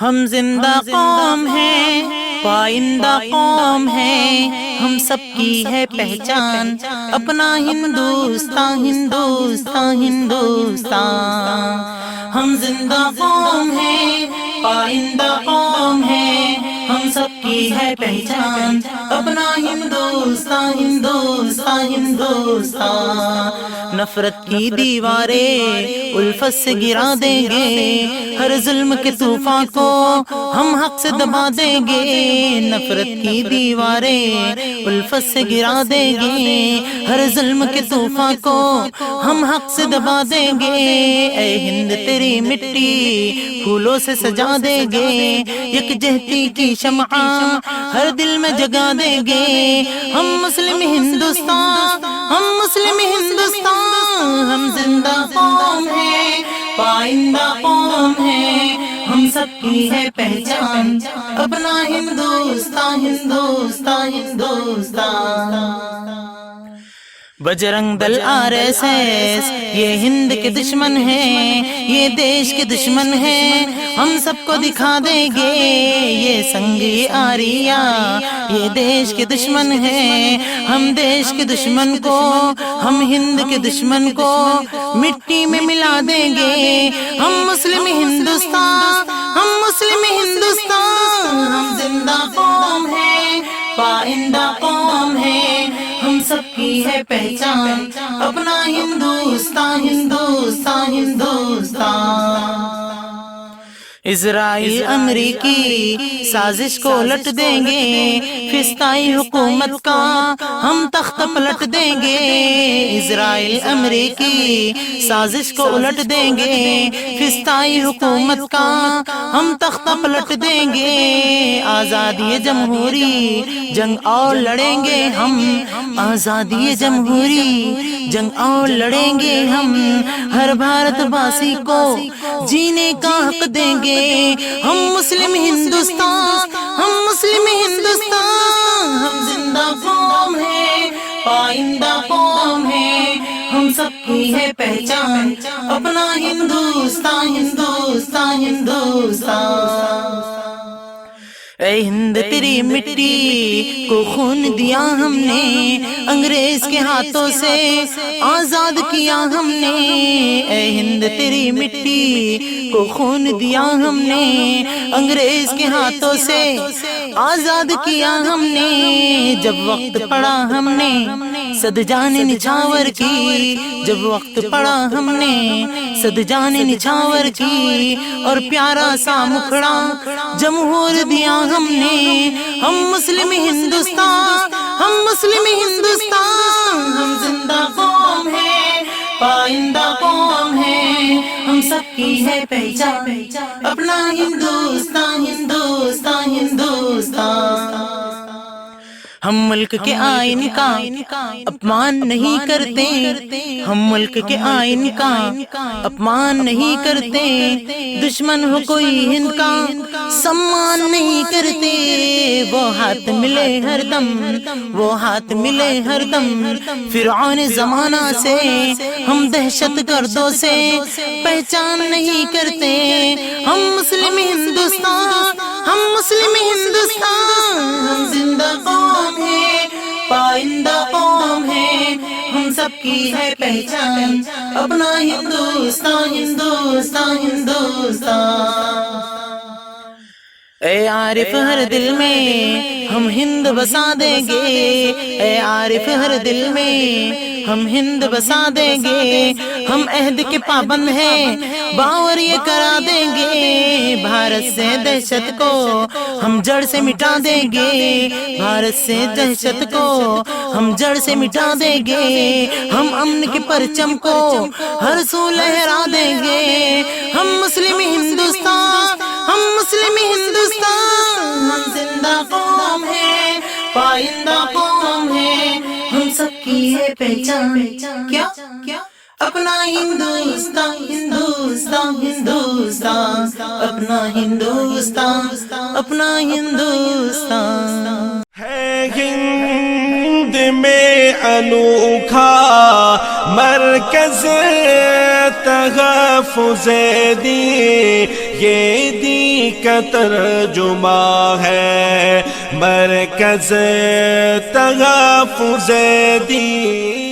ہم زندہ قوم ہیں، پائندہ قوم ہے، ہم سب کی ہے پہچان اپنا ہندوستان، ہندوستان، ہندوستان۔ ہم زندہ قوم ہیں، پائندہ قوم ہے، ہم سب کی ہے پہچان اپنا ہندوستان، ہندوستان، ہندوستان۔ نفرت کی دیواریں الفت سے گرا دیں گے، ہر ظلم کے طوفان کو ہم حق سے دبا دیں گے۔ نفرت کی دیواریں الفت سے گرا دیں گے، ہر ظلم کے طوفان کو ہم حق سے دبا دیں گے۔ اے ہند تیری مٹی پھولوں سے سجا دیں گے، یکجہتی کی شمع ہر دل میں جگا دیں گے۔ ہم مسلم ہندوستان، ہم مسلم ہندوستان، ہم زندہ قوم ہے، پائندہ قوم ہے، ہم سب کی ہے پہچان اپنا ہندوستان، ہندوستان، ہندوستان۔ بجرنگ دل RSS یہ ہند کے دشمن ہیں، یہ دیش کے دشمن ہیں، ہم سب کو دکھا دیں گے۔ یہ سنگ یہ آریہ یہ دیش کے دشمن ہیں، ہم دیش کے دشمن کو، ہم ہند کے دشمن کو مٹی میں ملا دیں گے۔ ہم مسلم ہندوستان، ہم مسلم ہندوستان، ہم زندہ قوم ہے، پائندہ قوم ہے، ہم سب کی ہے پہچان اپنا ہندوستان، ہندوستان، ہندوستان۔ اسرائیل امریکی سازش کو الٹ دیں گے، فلسطینی حکومت کا ہم تخت پلٹ دیں گے۔ اسرائیل امریکی سازش کو الٹ دیں گے، فلسطینی حکومت کا ہم تخت پلٹ دیں گے۔ آزادی جمہوری جنگ اور لڑیں گے ہم، آزادی جمہوری جنگ اور لڑیں گے ہم، ہر بھارت واسی کو جینے کا حق دیں گے۔ ہم مسلم ہندوستان، ہم مسلم ہندوستان، ہم زندہ قوم ہے، پائندہ قوم ہے، ہم سب کی ہے پہچان اپنا ہندوستان، ہندوستان، ہندوستان۔ اے ہند تیری مٹی کو خون دیا ہم نے، انگریز کے ہاتھوں سے آزاد کیا ہم نے۔ اے ہند تیری مٹی کو خون دیا ہم نے، انگریز کے ہاتھوں سے آزاد کیا ہم نے۔ جب وقت پڑا ہم نے صد جان نچھاور کی، جب وقت پڑا ہم نے صد جان نچھاور کی، اور پیارا سا مکھڑا جمہور دیا ہم نے۔ ہم مسلم ہندوستان، ہم مسلم ہندوستان، ہم زندہ قوم ہے، پائندہ قوم ہے، ہم سب کی ہے پہچان اپنا ہندوستان، ہندوستان، ہندوستان۔ ہم ملک کے آئین کا اپمان نہیں کرتے، ہم ملک کے آئین کا اپمان نہیں کرتے، دشمن ہو کوئی ہند کا سمان نہیں کرتے۔ وہ ہاتھ ملے ہر دم، وہ ہاتھ ملے ہر دم، فرعون زمانہ سے ہم دہشت گردوں سے پہچان نہیں کرتے۔ ہم مسلم ہندوستان، ہم مسلم ہندوستان، ہم زندہ قوم ہے، پائندہ قوم ہے، ہم سب کی ہے پہچان اپنا ہندوستان، ہندوستان، ہندوستان۔ اے عارف ہر دل میں ہم ہند بسا دیں گے، اے عارف ہر دل میں ہم ہند بسا دیں گے۔ ہم عہد کے پابند ہیں، باور یہ کرا دیں گے، بھارت سے دہشت کو ہم جڑ سے مٹا دیں گے، بھارت سے دہشت کو ہم جڑ سے مٹا دیں گے۔ ہم امن کے پرچم کو ہر سو لہرا دیں گے۔ ہم مسلم ہندوستان، ہم مسلم ہندوستان، ہم زندہ قوم ہے، پائندہ قوم ہے، ہم سب کی ہے پہچان کیا اپنا ہندوستان، ہندوستان، ہندوستان، اپنا ہندوستان، اپنا ہندوستان۔ ہے ہند میں انوکھا مرکز تحفظ دی، یہ دی کا ترجمہ ہے مرکز تحفظ دی۔